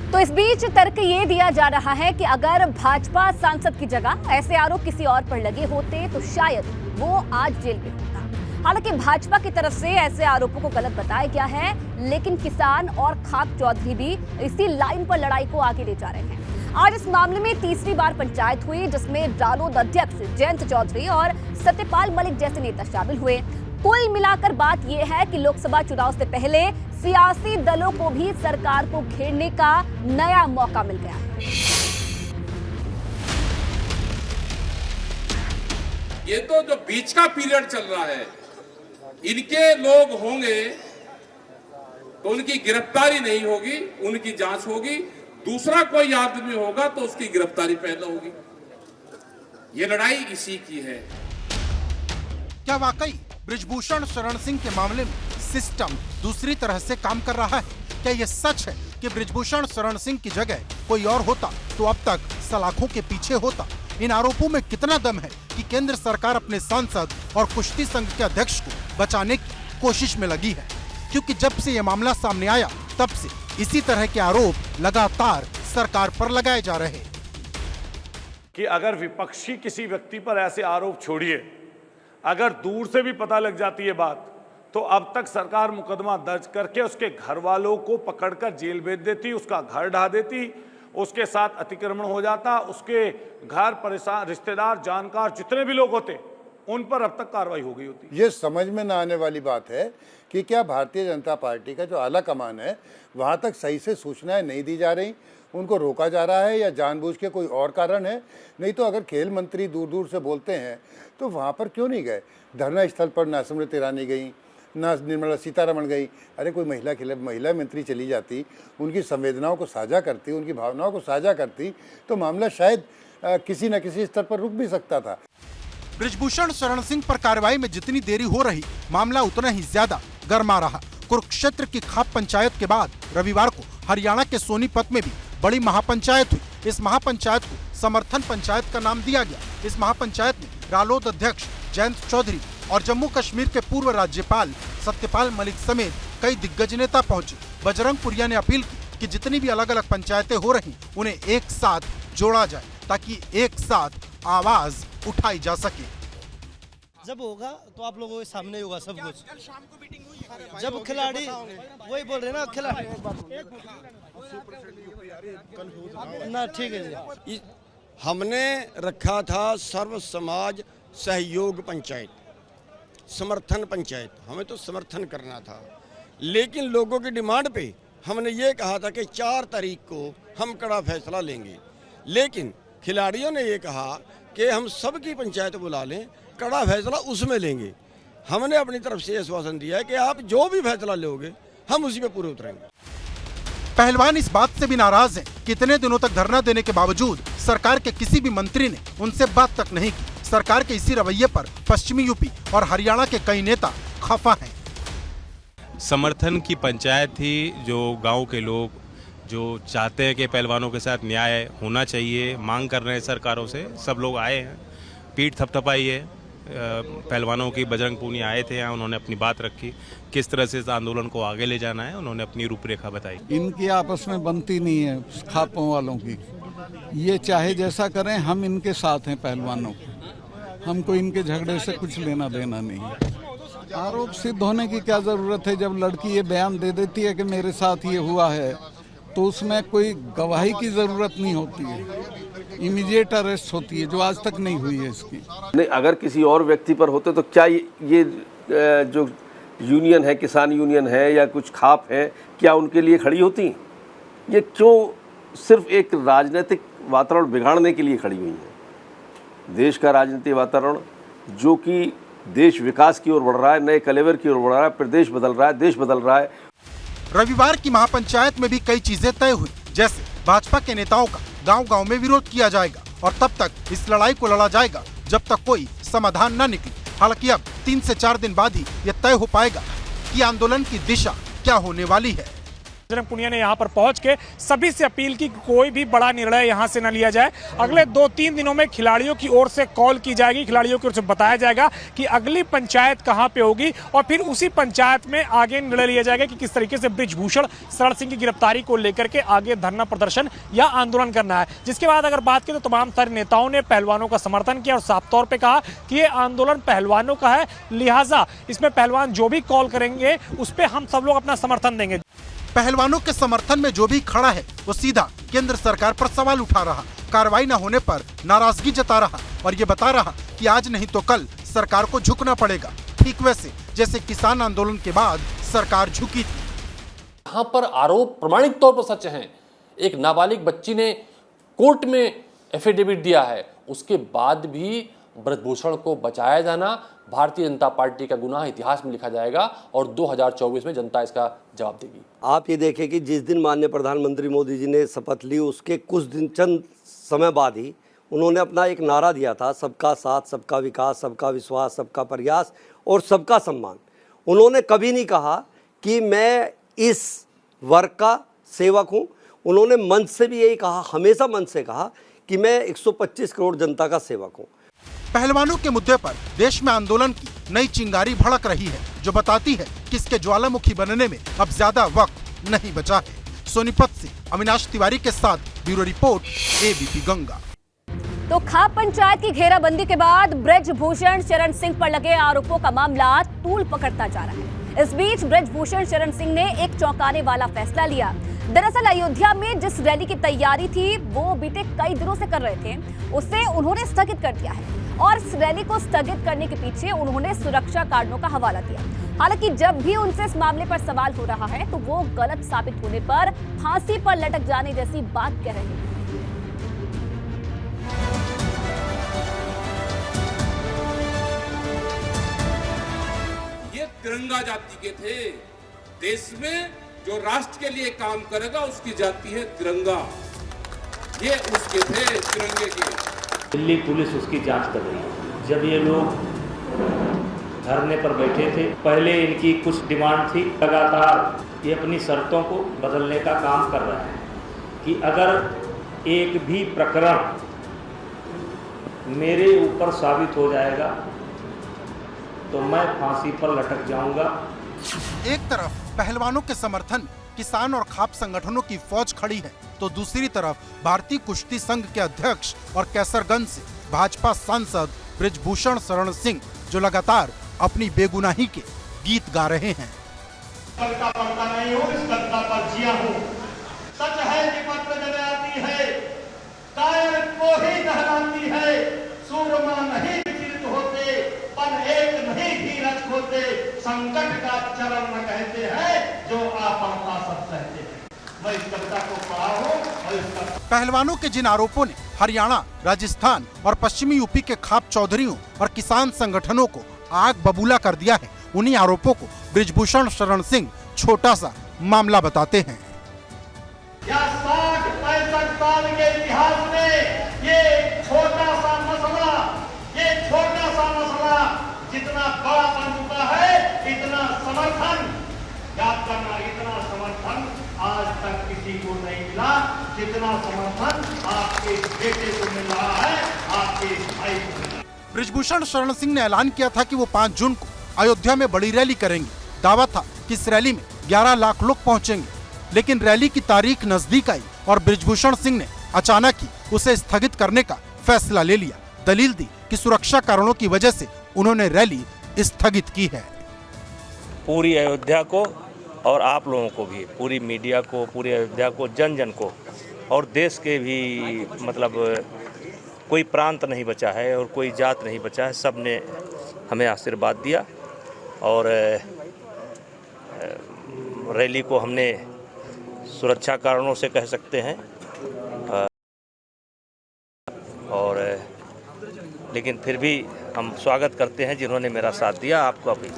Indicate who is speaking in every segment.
Speaker 1: तो इस बीच तर्क ये दिया जा रहा है कि अगर भाजपा सांसद की जगह ऐसे आरोप किसी और पर लगे होते तो शायद वो आज जेल में होता। हालांकि भाजपा की तरफ से ऐसे आरोपों को गलत बताया गया है, लेकिन किसान और खाप चौधरी भी इसी लाइन पर लड़ाई को आगे ले जा रहे हैं। आज इस मामले में तीसरी बार पंचायत हुई, जिसमें रालोद अध्यक्ष जयंत चौधरी और सत्यपाल मलिक जैसे नेता शामिल हुए। कुल मिलाकर बात यह है कि लोकसभा चुनाव से पहले सियासी दलों को भी सरकार को घेरने का नया मौका मिल गया है।
Speaker 2: ये तो जो बीच का पीरियड चल रहा है, इनके लोग होंगे तो उनकी गिरफ्तारी नहीं होगी, उनकी जांच होगी। दूसरा कोई आदमी होगा तो उसकी गिरफ्तारी पहले होगी। ये लड़ाई इसी की है।
Speaker 3: क्या वाकई बृजभूषण शरण सिंह के मामले में सिस्टम दूसरी तरह से काम कर रहा है? क्या यह सच है कि बृजभूषण शरण सिंह की जगह कोई और होता तो अब तक सलाखों के पीछे होता? इन आरोपों में कितना दम है कि केंद्र सरकार अपने सांसद और कुश्ती संघ के अध्यक्ष को बचाने की कोशिश में लगी है? क्योंकि जब से यह मामला सामने आया तब से इसी तरह के आरोप लगातार सरकार पर लगाए जा रहे हैं
Speaker 4: कि अगर विपक्षी किसी व्यक्ति पर ऐसे आरोप छोड़िए, अगर दूर से भी पता लग जाती है बात, तो अब तक सरकार मुकदमा दर्ज करके उसके घर वालों को पकड़कर जेल भेज देती, उसका घर ढा देती, उसके साथ अतिक्रमण हो जाता, उसके घर परेशान रिश्तेदार जानकार जितने भी लोग होते उन पर अब तक कार्रवाई हो गई होती।
Speaker 5: ये समझ में ना आने वाली बात है कि क्या भारतीय जनता पार्टी का जो आला कमान है वहाँ तक सही से सूचनाएं नहीं दी जा रही, उनको रोका जा रहा है, या जानबूझ के कोई और कारण है? नहीं तो अगर खेल मंत्री दूर दूर से बोलते हैं तो वहाँ पर क्यों नहीं गए? धरना स्थल पर ना स्मृति ईरानी गई, ना निर्मला सीतारमण गई। अरे कोई महिला मंत्री चली जाती, उनकी संवेदनाओं को साझा करती, उनकी भावनाओं को साझा करती, तो मामला शायद किसी न किसी स्तर पर रुक भी सकता था।
Speaker 3: बृजभूषण शरण सिंह पर कार्रवाई में जितनी देरी हो रही, मामला उतना ही ज्यादा गर्मा रहा। कुरुक्षेत्र की खाप पंचायत के बाद रविवार को हरियाणा के सोनीपत में भी बड़ी महापंचायत हुई। इस महापंचायत को समर्थन पंचायत का नाम दिया गया। इस महापंचायत में रालोद अध्यक्ष जयंत चौधरी और जम्मू कश्मीर के पूर्व राज्यपाल सत्यपाल मलिक समेत कई दिग्गज नेता पहुंचे। बजरंग पुनिया ने अपील की कि जितनी भी अलग अलग पंचायतें हो रही उन्हें एक साथ जोड़ा जाए ताकि एक साथ आवाज उठाई जा सके।
Speaker 6: जब होगा तो आप लोगों के सामने होगा सब कुछ। कल शाम को मीटिंग हुई, जब खिलाड़ी वही बोल रहे ना, खिलाड़ी ना ठीक है।
Speaker 7: हमने रखा था सर्व समाज सहयोग पंचायत, समर्थन पंचायत, हमें तो समर्थन करना था, लेकिन लोगों की डिमांड पे हमने ये कहा था कि 4 तारीख को हम कड़ा फैसला लेंगे, लेकिन खिलाड़ियों ने ये कहा कि हम सबकी पंचायत बुला लें, कड़ा फैसला उसमें लेंगे। हमने अपनी तरफ से आश्वासन दिया है कि आप जो भी फैसला लोगे हम उसी पे पूरे उतरेंगे।
Speaker 3: पहलवान इस बात से भी नाराज हैं कि इतने दिनों तक धरना देने के बावजूद सरकार के किसी भी मंत्री ने उनसे बात तक नहीं की। सरकार के इसी रवैये पर पश्चिमी यूपी और हरियाणा के कई नेता खफा हैं।
Speaker 8: समर्थन की पंचायत थी, जो गांव के लोग जो चाहते हैं कि पहलवानों के साथ न्याय होना चाहिए, मांग कर रहे हैं सरकारों से। सब लोग आए हैं, पीठ थपथपाई है पहलवानों की। बजरंग पूनिया आए थे यहाँ, उन्होंने अपनी बात रखी, किस तरह से इस आंदोलन को आगे ले जाना है, उन्होंने अपनी रूपरेखा बताई।
Speaker 9: इनकी आपस में बनती नहीं है खापों वालों की। ये चाहे जैसा करें, हम इनके साथ हैं पहलवानों के, हमको इनके झगड़े से कुछ लेना देना नहीं। आरोप सिद्ध होने की क्या जरूरत है? जब लड़की ये बयान दे देती है कि मेरे साथ ये हुआ है, तो उसमें कोई गवाही की जरूरत नहीं होती है, इमीडिएट अरेस्ट होती है, जो आज तक नहीं हुई है इसकी।
Speaker 10: नहीं, अगर किसी और व्यक्ति पर होते तो क्या ये जो यूनियन है, किसान यूनियन है या कुछ खाप है, क्या उनके लिए खड़ी होती? ये क्यों सिर्फ एक राजनीतिक वातावरण बिगाड़ने के लिए खड़ी हुई है? देश का राजनीतिक वातावरण जो कि देश विकास की ओर बढ़ रहा है, नए कलेवर की ओर बढ़ रहा है, प्रदेश बदल रहा है, देश बदल रहा है।
Speaker 3: रविवार की महापंचायत में भी कई चीजें तय हुई, जैसे भाजपा के नेताओं का गांव-गांव में विरोध किया जाएगा और तब तक इस लड़ाई को लड़ा जाएगा जब तक कोई समाधान न निकले। हालांकि अब 3 से 4 दिन बाद ही यह तय हो पाएगा कि आंदोलन की दिशा क्या होने वाली है।
Speaker 11: बजरंग पुनिया ने यहाँ पर पहुंच के सभी से अपील की कोई भी बड़ा निर्णय यहाँ से न लिया जाए। अगले 2-3 दिनों में खिलाड़ियों की ओर से कॉल की जाएगी, खिलाड़ियों की ओर से बताया जाएगा कि अगली पंचायत कहाँ पे होगी और फिर उसी पंचायत में आगे निर्णय लिया जाएगा कि किस तरीके से बृजभूषण शरण सिंह की गिरफ्तारी को लेकर के आगे धरना प्रदर्शन या आंदोलन करना है। जिसके बाद अगर बात करें तो तमाम सारे नेताओं ने पहलवानों का समर्थन किया और साफ तौर पर कहा कि ये आंदोलन पहलवानों का है, लिहाजा इसमें पहलवान जो भी कॉल करेंगे उस पर हम सब लोग अपना समर्थन देंगे।
Speaker 3: पहलवानों के समर्थन में जो भी खड़ा है वो सीधा केंद्र सरकार पर सवाल उठा रहा, कार्रवाई न होने पर नाराजगी जता रहा और ये बता रहा कि आज नहीं तो कल सरकार को झुकना पड़ेगा, ठीक वैसे जैसे किसान आंदोलन के बाद सरकार झुकी थी।
Speaker 12: यहाँ पर आरोप प्रमाणिक तौर पर सच हैं। एक नाबालिग बच्ची ने कोर्ट में एफिडेविट दिया है, उसके बाद भी ब्रजभूषण को बचाया जाना भारतीय जनता पार्टी का गुनाह इतिहास में लिखा जाएगा और 2024 में जनता इसका जवाब देगी।
Speaker 13: आप ये देखें कि जिस दिन माननीय प्रधानमंत्री मोदी जी ने शपथ ली उसके कुछ दिन चंद समय बाद ही उन्होंने अपना एक नारा दिया था, सबका साथ, सबका विकास, सबका विश्वास, सबका प्रयास और सबका सम्मान। उन्होंने कभी नहीं कहा कि मैं इस वर्ग का सेवक हूँ। उन्होंने मंच से भी यही कहा, हमेशा मंच से कहा कि मैं 125 करोड़ जनता का सेवक हूँ।
Speaker 3: पहलवानों के मुद्दे पर देश में आंदोलन की नई चिंगारी भड़क रही है, जो बताती है कि इसके ज्वालामुखी बनने में अब ज्यादा वक्त नहीं बचा है। सोनीपत से अविनाश तिवारी के साथ ब्यूरो रिपोर्ट, एबीपी गंगा।
Speaker 1: तो खाप पंचायत की घेराबंदी के बाद बृजभूषण शरण सिंह पर लगे आरोपों का मामला तूल पकड़ता जा रहा है। इस बीच बृजभूषण शरण सिंह ने एक चौंकाने वाला फैसला लिया। दरअसल अयोध्या में जिस रैली की तैयारी थी वो बीते कई दिनों से कर रहे थे, उसे उन्होंने स्थगित कर दिया है और इस रैली को स्थगित करने के पीछे उन्होंने सुरक्षा कारणों का हवाला दिया। हालांकि जब भी उनसे इस मामले पर सवाल हो रहा है तो वो गलत साबित होने पर फांसी पर लटक जाने जैसी बात कह रहे हैं।
Speaker 2: ये तिरंगा जाति के थे। देश में जो राष्ट्र के लिए काम करेगा उसकी जाति है तिरंगा। ये उसके थे तिरंगे के।
Speaker 14: दिल्ली पुलिस उसकी जांच कर रही है। जब ये लोग धरने पर बैठे थे, पहले इनकी कुछ डिमांड थी, लगातार ये अपनी शर्तों को बदलने का काम कर रहे हैं कि अगर एक भी प्रकरण मेरे ऊपर साबित हो जाएगा तो मैं फांसी पर लटक जाऊंगा।
Speaker 3: एक तरफ पहलवानों के समर्थन किसान और खाप संगठनों की फौज खड़ी है, तो दूसरी तरफ भारतीय कुश्ती संघ के अध्यक्ष और कैसरगंज से भाजपा सांसद बृजभूषण शरण सिंह, जो लगातार अपनी बेगुनाही के गीत गा रहे हैं।
Speaker 15: पलका पलका नहीं हूँ, इस गद्दा पर जिया हूँ। सच है कि पत्र जब आती है, कायर को ही दहलाती है। सूरमा नहीं विचलित होते, पर एक नहीं धीरज होते। संकट का चरण न कहते हैं, जो आपदा सब सहते हैं। मैं इस कविता को पढ़ा हूँ और इसका
Speaker 3: पहलवानों के जिन आरोपों ने हरियाणा, राजस्थान और पश्चिमी यूपी के खाप चौधरियों और किसान संगठनों को आग बबूला कर दिया है, उन्हीं आरोपों को बृजभूषण शरण सिंह छोटा सा मामला बताते हैं।
Speaker 15: 60-65 साल के इतिहास में ये छोटा सा मसला जितना बड़ा बन चुका है, इतना समर्थन याद करना, इतना समर्थन आज तक किसी को नहीं मिला जितना समर्थन आपके बेटे को मिल रहा है, आपके भाई को।
Speaker 3: बृजभूषण शरण सिंह ने ऐलान किया था कि वो 5 जून को अयोध्या में बड़ी रैली करेंगे। दावा था कि इस रैली में 11 लाख लोग पहुंचेंगे, लेकिन रैली की तारीख नजदीक आई और बृजभूषण सिंह ने अचानक ही उसे स्थगित करने का फैसला ले लिया। दलील दी कि सुरक्षा कारणों की वजह से उन्होंने रैली स्थगित की है।
Speaker 14: पूरी अयोध्या को और आप लोगों को भी, पूरी मीडिया को, पूरी अयोध्या को, जन जन को और देश के भी, मतलब कोई प्रांत नहीं बचा है और कोई जात नहीं बचा है। सब ने हमें आशीर्वाद दिया और रैली को हमने सुरक्षा कारणों से कह सकते हैं और लेकिन फिर भी हम स्वागत करते हैं जिन्होंने मेरा साथ दिया। आपको अभी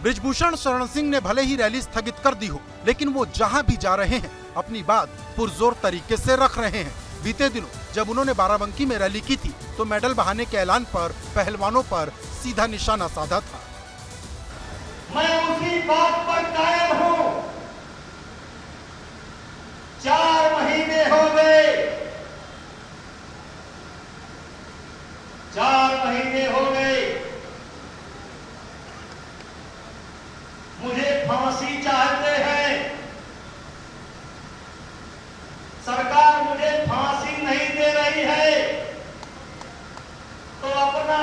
Speaker 3: बृजभूषण शरण सिंह ने भले ही रैली स्थगित कर दी हो, लेकिन वो जहां भी जा रहे हैं अपनी बात पुरजोर तरीके से रख रहे हैं। बीते दिनों जब उन्होंने बाराबंकी में रैली की थी तो मेडल बहाने के ऐलान पर पहलवानों पर सीधा निशाना साधा था।
Speaker 15: मैं उसी बात पर कायम हूँ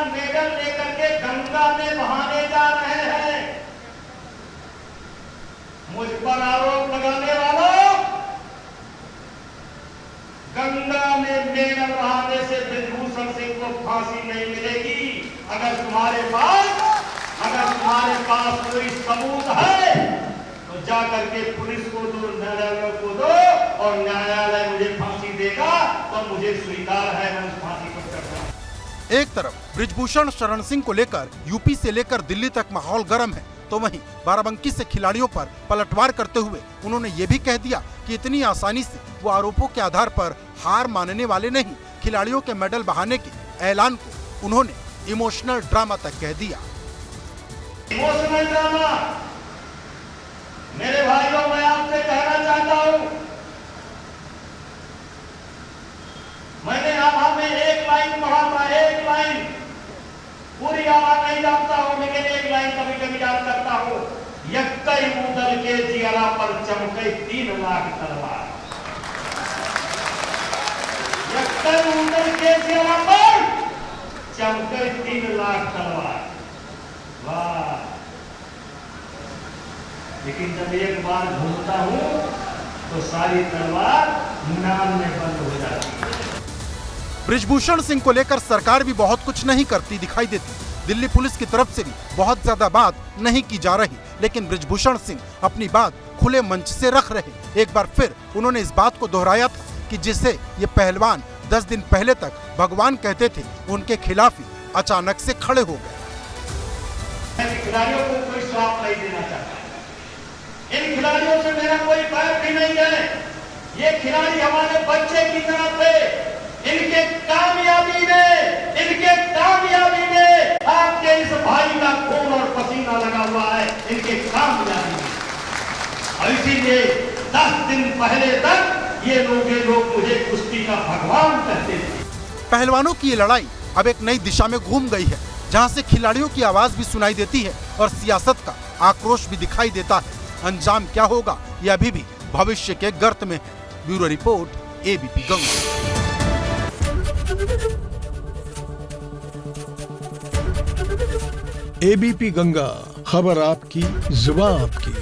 Speaker 15: मेडल लेकर के गंगा में बहाने जा रहे हैं। मुझ पर आरोप लगाने वालों, गंगा में मेडल बहाने से बृजभूषण सिंह को फांसी नहीं मिलेगी। अगर तुम्हारे पास कोई सबूत है तो जाकर के पुलिस को दो, न्यायालय को दो, और न्यायालय मुझे फांसी देगा तो मुझे स्वीकार है, मैं उस फांसी को चढ़ूंगा।
Speaker 3: एक तरफ बृजभूषण शरण सिंह को लेकर यूपी से लेकर दिल्ली तक माहौल गर्म है, तो वहीं बाराबंकी से खिलाड़ियों पर पलटवार करते हुए उन्होंने ये भी कह दिया कि इतनी आसानी से वो आरोपों के आधार पर हार मानने वाले नहीं। खिलाड़ियों के मेडल बहाने के ऐलान को उन्होंने इमोशनल ड्रामा तक कह दिया।
Speaker 15: इमोशनल ड्रामा, मेरे भाइयों, मैं आपसे कहना चाहता हूं, मैंने आभा में एक लाइन पढ़ा था, एक लाइन, पूरी आवाज नहीं जानता हूं, लेकिन एक लाइन कभी कभी याद करता हूं। यक्कई मुदल के जियरा पर चमके 3 लाख तलवार। यक्कई मुदल के जियरा पर चमके 3 लाख तलवार। वाह! लेकिन जब एक बार घूमता हूं तो सारी तलवार नाम में बंद हो जाती है।
Speaker 3: बृजभूषण सिंह को लेकर सरकार भी बहुत कुछ नहीं करती दिखाई देती। दिल्ली पुलिस की तरफ से भी बहुत ज्यादा बात नहीं की जा रही, लेकिन बृजभूषण सिंह अपनी बात खुले मंच से रख रहे। एक बार फिर उन्होंने इस बात को दोहराया था कि जिसे ये पहलवान 10 दिन पहले तक भगवान कहते थे, उनके खिलाफ ही अचानक से खड़े हो गए।
Speaker 15: खिलाड़ियों को कोई श्राप नहीं देना चाहता, इन खिलाड़ियों से मेरा कोई बैर भी नहीं है। ये खिलाड़ी हमारे बच्चे की तरह थे। इनके कामयाबी में आपके इस भाई का खून और पसीना लगा हुआ है, इनके कामयाबी में। और इसीलिए 10 दिन पहले तक ये लोग मुझे कुश्ती का भगवान कहते थे।
Speaker 3: पहलवानों की ये लड़ाई अब एक नई दिशा में घूम गई है, जहां से खिलाड़ियों की आवाज भी सुनाई देती है और सियासत का आक्रोश भी दिखाई देता है। अंजाम क्या होगा ये अभी भी भविष्य के गर्त में है। Bureau report, ABP Ganga.
Speaker 16: ABP Ganga, खबर आपकी, जुबान आपकी।